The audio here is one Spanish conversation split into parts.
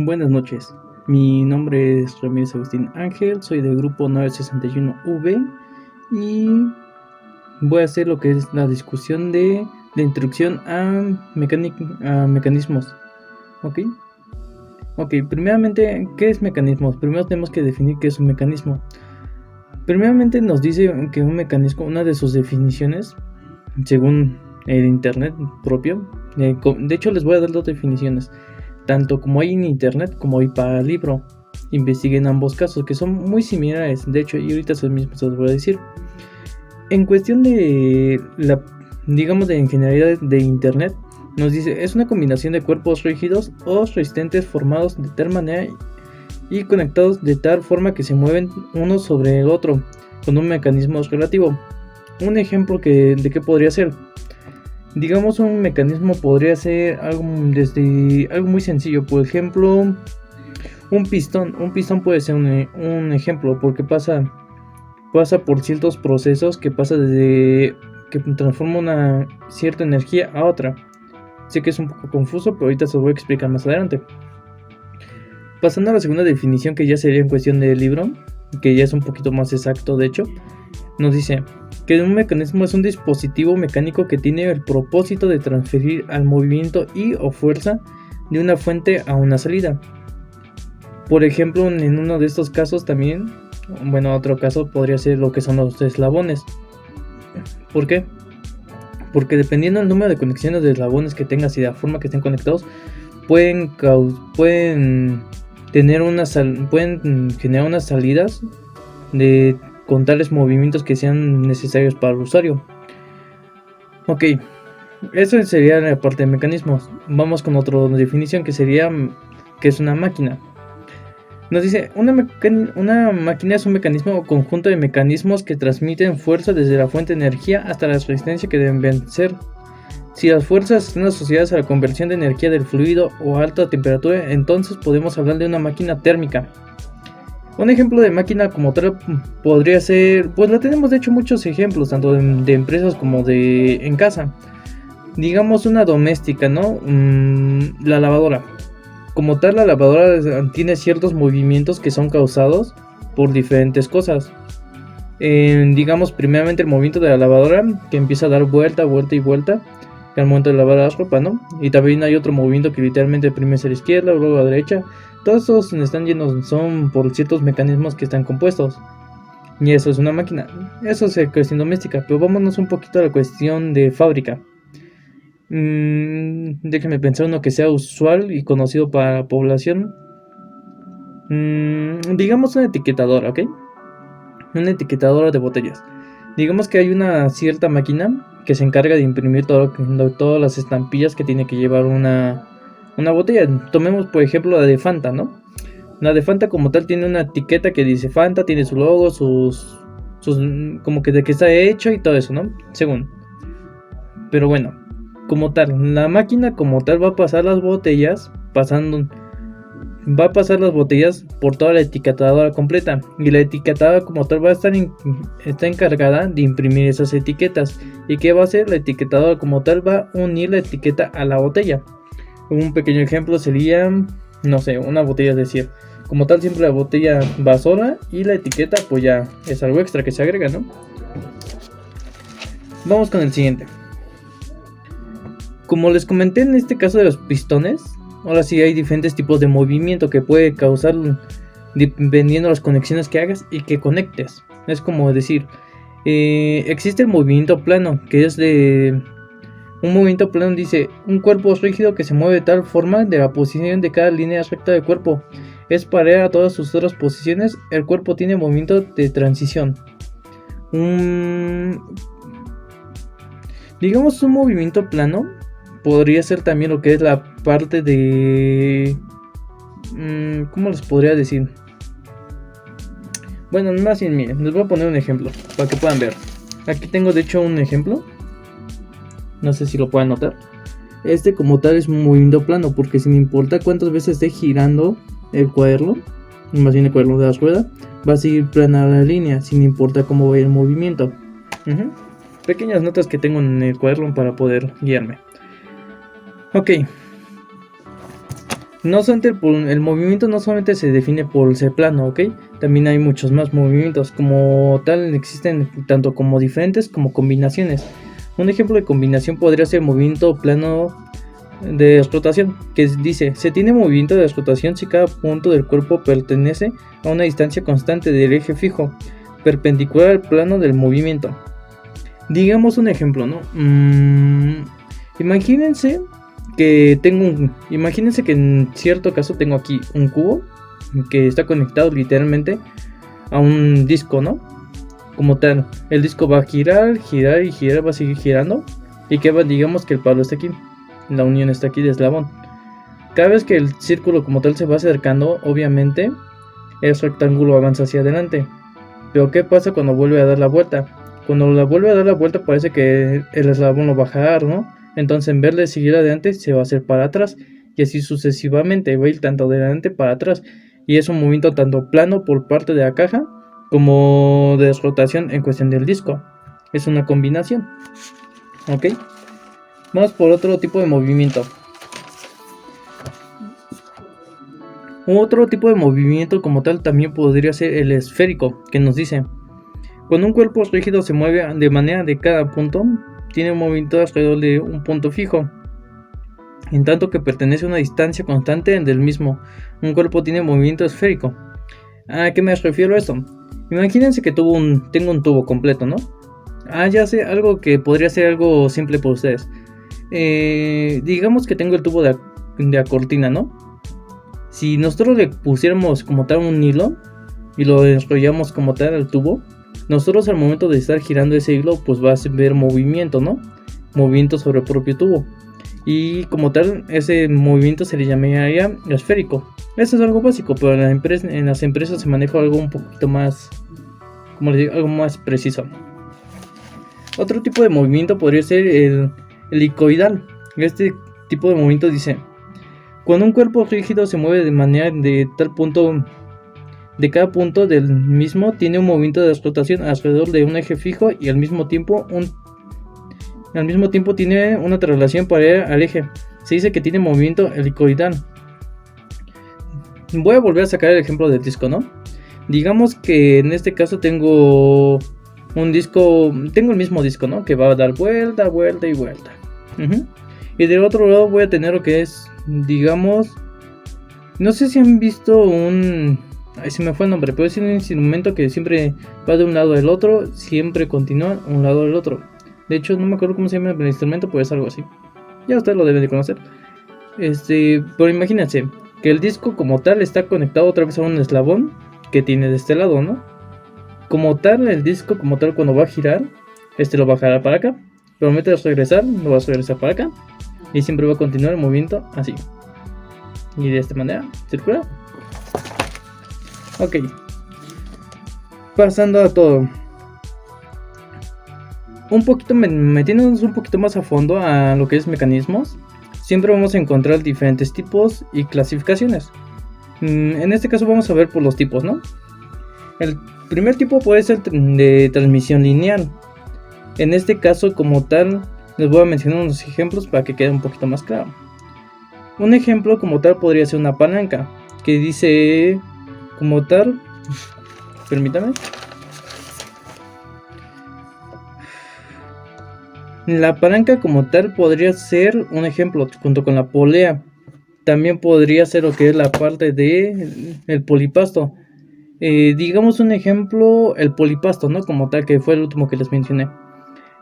Buenas noches, mi nombre es Ramírez Agustín Ángel, soy del grupo 961V y voy a hacer lo que es la discusión de la introducción a mecanismos. ¿Ok? Ok, primeramente, ¿qué es mecanismos? Primero tenemos que definir qué es un mecanismo. Primeramente nos dice que un mecanismo, una de sus definiciones, según el internet propio, de hecho les voy a dar dos definiciones, tanto como hay en internet como hay para libro. Investiguen ambos casos que son muy similares, de hecho, y ahorita se mismo se los voy a decir. En cuestión de la, digamos, de ingeniería de internet, nos dice, es una combinación de cuerpos rígidos o resistentes formados de tal manera y conectados de tal forma que se mueven uno sobre el otro con un mecanismo relativo. Un ejemplo de qué podría ser, digamos, un mecanismo podría ser algo desde algo muy sencillo, por ejemplo, un pistón puede ser un ejemplo porque pasa por ciertos procesos que pasa desde que transforma una cierta energía a otra. Sé que es un poco confuso, pero ahorita se lo voy a explicar más adelante. Pasando a la segunda definición, que ya sería en cuestión del libro, que ya es un poquito más exacto, de hecho, nos dice que un mecanismo es un dispositivo mecánico que tiene el propósito de transferir al movimiento y o fuerza de una fuente a una salida. Por ejemplo, en uno de estos casos también, bueno, otro caso podría ser lo que son los eslabones. ¿Por qué? Porque dependiendo del número de conexiones de eslabones que tengas y de la forma que estén conectados, pueden generar unas salidas con tales movimientos que sean necesarios para el usuario. Ok, eso sería la parte de mecanismos. Vamos con otra definición que sería que es una máquina. Nos dice, una máquina es un mecanismo o conjunto de mecanismos que transmiten fuerza desde la fuente de energía hasta la resistencia que deben vencer. Si las fuerzas están asociadas a la conversión de energía del fluido o a alta temperatura, entonces podemos hablar de una máquina térmica. Un ejemplo de máquina como tal podría ser, pues la tenemos de hecho muchos ejemplos, tanto de empresas como en casa. Digamos una doméstica, ¿no? La lavadora. Como tal, la lavadora tiene ciertos movimientos que son causados por diferentes cosas. Digamos, primeramente el movimiento de la lavadora, que empieza a dar vuelta y vuelta al momento de lavar la ropa, ¿no? Y también hay otro movimiento que literalmente primero es a la izquierda, luego a la derecha. Todos estos están llenos, son por ciertos mecanismos que están compuestos. Y eso es una máquina. Eso es cuestión doméstica, pero vámonos un poquito a la cuestión de fábrica. Déjenme pensar uno que sea usual y conocido para la población. Digamos una etiquetadora, ¿ok? Una etiquetadora de botellas. Digamos que hay una cierta máquina que se encarga de imprimir todas las estampillas que tiene que llevar una botella. Tomemos por ejemplo la de Fanta, ¿no? La de Fanta como tal tiene una etiqueta que dice Fanta, tiene su logo, sus como que de qué está hecho y todo eso, ¿no? Según. Pero bueno, como tal, la máquina como tal va a pasar las botellas por toda la etiquetadora completa, y la etiquetadora como tal va a está encargada de imprimir esas etiquetas. ¿Y qué va a hacer? La etiquetadora como tal va a unir la etiqueta a la botella. Un pequeño ejemplo sería, no sé, una botella, es decir, como tal siempre la botella va sola y la etiqueta pues ya es algo extra que se agrega, ¿no? Vamos con el siguiente. Como les comenté en este caso de los pistones, ahora sí hay diferentes tipos de movimiento que puede causar dependiendo de las conexiones que hagas y que conectes. Es como decir, existe el movimiento plano, que es de... Un movimiento plano dice, un cuerpo rígido que se mueve de tal forma de la posición de cada línea recta del cuerpo es pareja a todas sus otras posiciones. El cuerpo tiene movimiento de transición. Digamos un movimiento plano podría ser también lo que es la parte de... ¿cómo les podría decir? Bueno, más bien, miren, les voy a poner un ejemplo para que puedan ver. Aquí tengo de hecho un ejemplo. No sé si lo pueden notar. Este como tal es un movimiento plano, porque sin importar cuántas veces esté girando el cuaderno, más bien el cuaderno de la rueda, va a seguir plana la línea, sin importar cómo vaya el movimiento. Pequeñas notas que tengo en el cuaderno para poder guiarme. Ok. No solamente el movimiento no solamente se define por ser plano, ¿ok? También hay muchos más movimientos. Como tal, existen tanto como diferentes como combinaciones. Un ejemplo de combinación podría ser el movimiento plano de rotación, que dice: se tiene movimiento de rotación si cada punto del cuerpo pertenece a una distancia constante del eje fijo, perpendicular al plano del movimiento. Digamos un ejemplo, ¿no? Imagínense que imagínense que en cierto caso tengo aquí un cubo que está conectado literalmente a un disco, ¿no? Como tal, el disco va a girar, girar y girar, va a seguir girando, y que digamos que el palo está aquí, la unión está aquí de eslabón. Cada vez que el círculo como tal se va acercando, obviamente el rectángulo avanza hacia adelante. Pero ¿qué pasa cuando vuelve a dar la vuelta? Cuando la vuelve a dar la vuelta parece que el eslabón lo va a jalar, ¿no? Entonces en vez de seguir adelante se va a hacer para atrás, y así sucesivamente va a ir tanto de adelante para atrás. Y es un movimiento tanto plano por parte de la caja como de rotación en cuestión del disco. Es una combinación. ¿Ok? Vamos por otro tipo de movimiento. Otro tipo de movimiento como tal también podría ser el esférico, que nos dice: cuando un cuerpo rígido se mueve de manera de cada punto, tiene un movimiento alrededor de un punto fijo, en tanto que pertenece a una distancia constante del mismo. Un cuerpo tiene movimiento esférico. ¿A qué me refiero a esto? Imagínense que tengo un tubo completo, ¿no? Ya sé, algo que podría ser algo simple para ustedes. Digamos que tengo el tubo de la cortina, ¿no? Si nosotros le pusiéramos como tal un hilo y lo enrollamos como tal al tubo, nosotros al momento de estar girando ese hilo, pues va a ver movimiento, ¿no? Movimiento sobre el propio tubo. Y como tal, ese movimiento se le llamaría esférico. Eso es algo básico, pero en las empresas se maneja algo un poquito más, como les digo, algo más preciso. Otro tipo de movimiento podría ser el helicoidal. Este tipo de movimiento dice: cuando un cuerpo rígido se mueve de manera de tal punto, de cada punto del mismo tiene un movimiento de rotación alrededor de un eje fijo, y al mismo tiempo tiene una traslación paralela al eje. Se dice que tiene movimiento helicoidal. Voy a volver a sacar el ejemplo del disco, ¿no? Digamos que en este caso tengo un disco, tengo el mismo disco, ¿no? Que va a dar vuelta, vuelta y vuelta. Y del otro lado voy a tener lo que es, digamos, no sé si han visto se me fue el nombre, pero es un instrumento que siempre va de un lado al otro, siempre continúa un lado al otro. De hecho, no me acuerdo cómo se llama el instrumento, pero es algo así. Ya ustedes lo deben de conocer. Pero imagínense que el disco como tal está conectado otra vez a un eslabón que tiene de este lado, ¿no? Como tal, el disco como tal, cuando va a girar, lo va a girar para acá. Pero al regresar, lo va a regresar para acá. Y siempre va a continuar el movimiento así. Y de esta manera, circular. Ok. Pasando a todo. Un poquito metiéndonos un poquito más a fondo a lo que es mecanismos, siempre vamos a encontrar diferentes tipos y clasificaciones. En este caso vamos a ver por los tipos, ¿no? El primer tipo puede ser de transmisión lineal. En este caso, como tal, les voy a mencionar unos ejemplos para que quede un poquito más claro. Un ejemplo como tal podría ser una palanca, que dice como tal, permítame. La palanca como tal podría ser un ejemplo junto con la polea. También podría ser lo que es la parte de el polipasto. Digamos un ejemplo, el polipasto, ¿no? Como tal, que fue el último que les mencioné.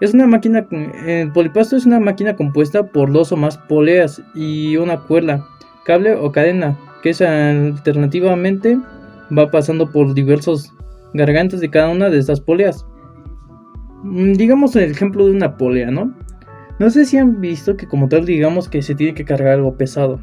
Es una máquina, el polipasto es una máquina compuesta por 2 o más poleas y una cuerda, cable o cadena, que alternativamente va pasando por diversos gargantas de cada una de estas poleas. Digamos el ejemplo de una polea, ¿no? No sé si han visto que como tal, digamos que se tiene que cargar algo pesado.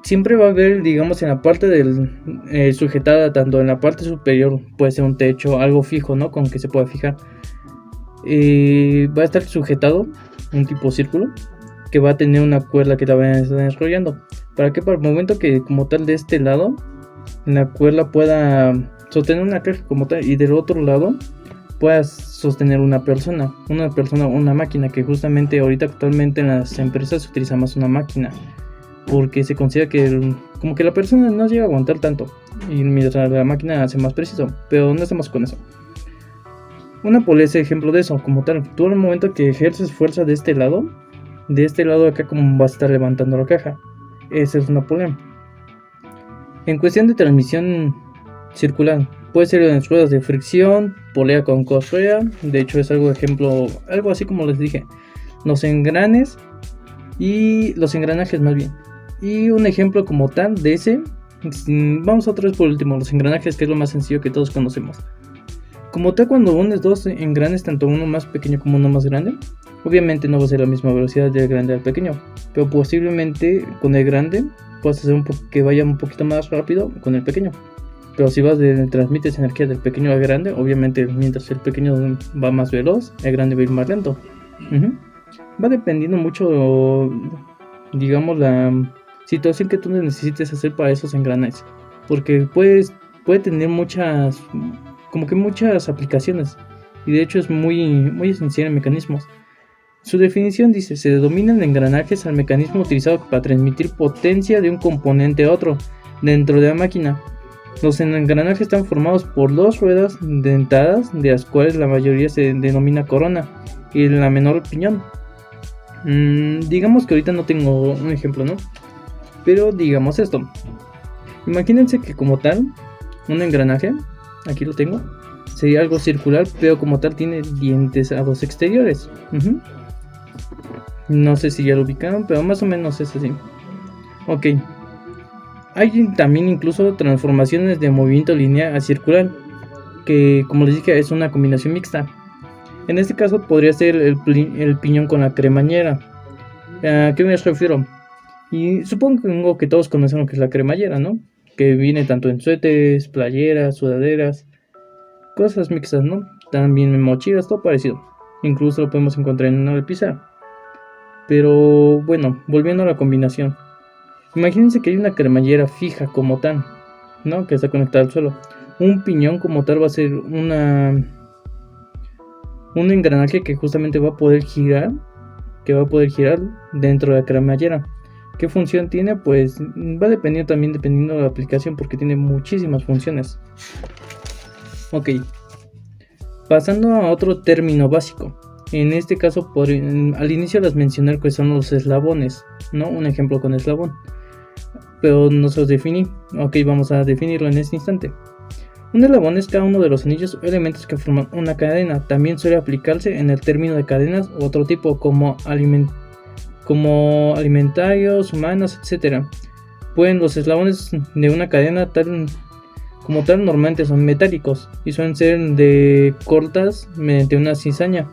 Siempre va a haber, digamos, en la parte del sujetada, tanto en la parte superior, puede ser un techo, algo fijo, ¿no? Con que se pueda fijar. Va a estar sujetado un tipo círculo que va a tener una cuerda que la va a estar desarrollando. ¿Para qué? Para el momento que como tal de este lado la cuerda pueda sostener una caja como tal, y del otro lado puedas sostener una persona, una máquina, que justamente ahorita actualmente en las empresas se utiliza más una máquina. porque se considera que como que la persona no llega a aguantar tanto y mientras la máquina hace más preciso, pero no estamos con eso. Una polea es ejemplo de eso, como tal. Tú al momento que ejerces fuerza de este lado de acá, como vas a estar levantando la caja. Esa es una polea. En cuestión de transmisión circular, puede ser en ruedas de fricción, polea con correa. De hecho es algo ejemplo, algo así como les dije, los engranes y los engranajes más bien. Y un ejemplo como tal de ese, vamos otra vez por último, los engranajes, que es lo más sencillo que todos conocemos. Como tal, cuando unes dos engranes, tanto uno más pequeño como uno más grande, obviamente no va a ser la misma velocidad del grande al pequeño, pero posiblemente con el grande puedas hacer que vaya un poquito más rápido con el pequeño. Pero si transmites energía del pequeño al grande, obviamente mientras el pequeño va más veloz, el grande va a ir más lento. Va dependiendo mucho, digamos, la situación que tú necesites hacer para esos engranajes, porque puede tener muchas aplicaciones, y de hecho es muy esencial en mecanismos. Su definición dice: se denominan engranajes al mecanismo utilizado para transmitir potencia de un componente a otro dentro de la máquina. Los engranajes están formados por dos ruedas dentadas, de las cuales la mayoría se denomina corona y la menor piñón. Digamos que ahorita no tengo un ejemplo, ¿no? Pero digamos esto. Imagínense que como tal, un engranaje, aquí lo tengo, sería algo circular, pero como tal tiene dientes a los exteriores. No sé si ya lo ubicaron, pero más o menos es así. Ok. Hay también incluso transformaciones de movimiento lineal a circular, que como les dije es una combinación mixta. En este caso podría ser el piñón con la cremallera. ¿A qué me refiero? Y supongo que todos conocen lo que es la cremallera, ¿no? Que viene tanto en suéteres, playeras, sudaderas, cosas mixtas, ¿no? También en mochilas, todo parecido. Incluso lo podemos encontrar en una pizarra. Pero bueno, volviendo a la combinación. Imagínense que hay una cremallera fija como tal, ¿no? Que está conectada al suelo. Un piñón como tal va a ser un engranaje que justamente va a poder girar, dentro de la cremallera. ¿Qué función tiene? Pues va dependiendo de la aplicación, porque tiene muchísimas funciones. Ok, pasando a otro término básico. En este caso, al inicio les mencioné que son los eslabones, ¿no? Un ejemplo con eslabón. Pero no se los definí. Ok, vamos a definirlo en este instante. Un eslabón es cada uno de los anillos o elementos que forman una cadena. También suele aplicarse en el término de cadenas u otro tipo, como alimentarios, humanos, etc. Los eslabones de una cadena como tal normalmente son metálicos y suelen ser cortas mediante una cizaña.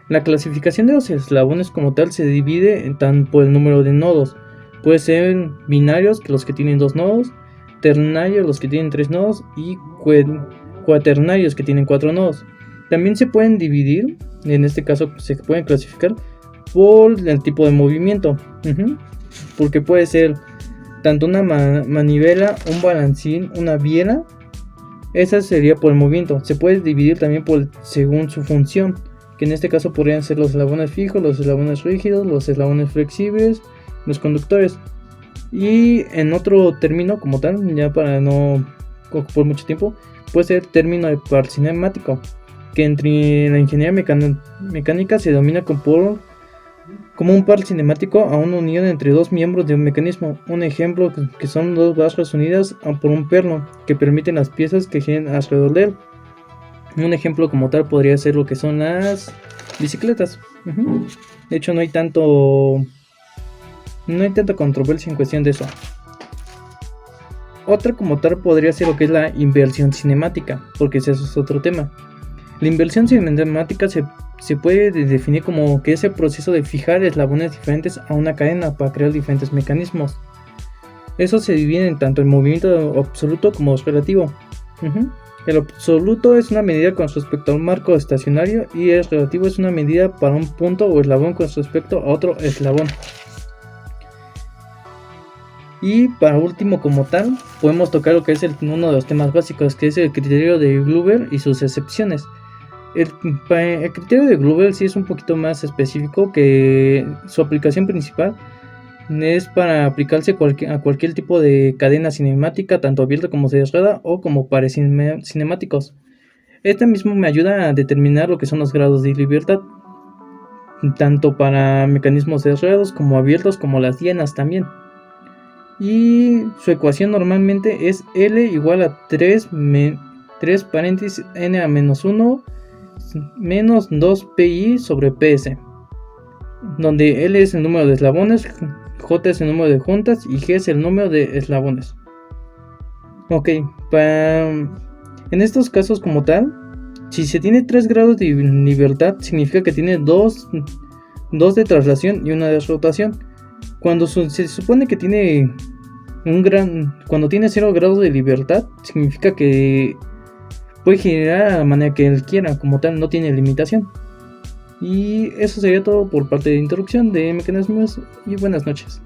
La clasificación de los eslabones como tal se divide por el número de nodos. Puede ser binarios, los que tienen 2 nodos, ternarios, los que tienen 3 nodos, y cuaternarios, que tienen 4 nodos. También se pueden dividir, en este caso se pueden clasificar por el tipo de movimiento, porque puede ser tanto una manivela, un balancín, una biela. Esa sería por el movimiento. Se puede dividir también según su función, que en este caso podrían ser los eslabones fijos, los eslabones rígidos, los eslabones flexibles, los conductores. Y en otro término como tal, ya para no ocupar mucho tiempo, puede ser el término de par cinemático, que entre la ingeniería mecánica se denomina como un par cinemático a una unión entre dos miembros de un mecanismo. Un ejemplo que son dos barras unidas por un perno que permiten las piezas que giren alrededor de él. Un ejemplo como tal podría ser lo que son las bicicletas. De hecho no hay tanta controversia en cuestión de eso. Otra como tal podría ser lo que es la inversión cinemática, porque eso es otro tema. La inversión cinemática se puede definir como que es el proceso de fijar eslabones diferentes a una cadena para crear diferentes mecanismos. Eso se divide en tanto el movimiento absoluto como relativo. El absoluto es una medida con respecto a un marco estacionario, y el relativo es una medida para un punto o eslabón con respecto a otro eslabón. Y para último como tal, podemos tocar lo que es uno de los temas básicos, que es el criterio de Glauber y sus excepciones. El criterio de Glauber sí es un poquito más específico, que su aplicación principal es para aplicarse a cualquier tipo de cadena cinemática, tanto abierta como cerrada o como pares cinemáticos. Este mismo me ayuda a determinar lo que son los grados de libertad, tanto para mecanismos cerrados como abiertos, como las hienas también. Y su ecuación normalmente es L igual a 3 paréntesis n a menos 1 menos 2 pi sobre ps, donde L es el número de eslabones, J es el número de juntas y G es el número de eslabones. Ok, en estos casos como tal, si se tiene 3 grados de libertad, significa que tiene 2 de traslación y 1 de rotación. Cuando se supone que tiene cuando tiene 0 grados de libertad, significa que puede girar a la manera que él quiera, como tal no tiene limitación. Y eso sería todo por parte de introducción de mecanismos y buenas noches.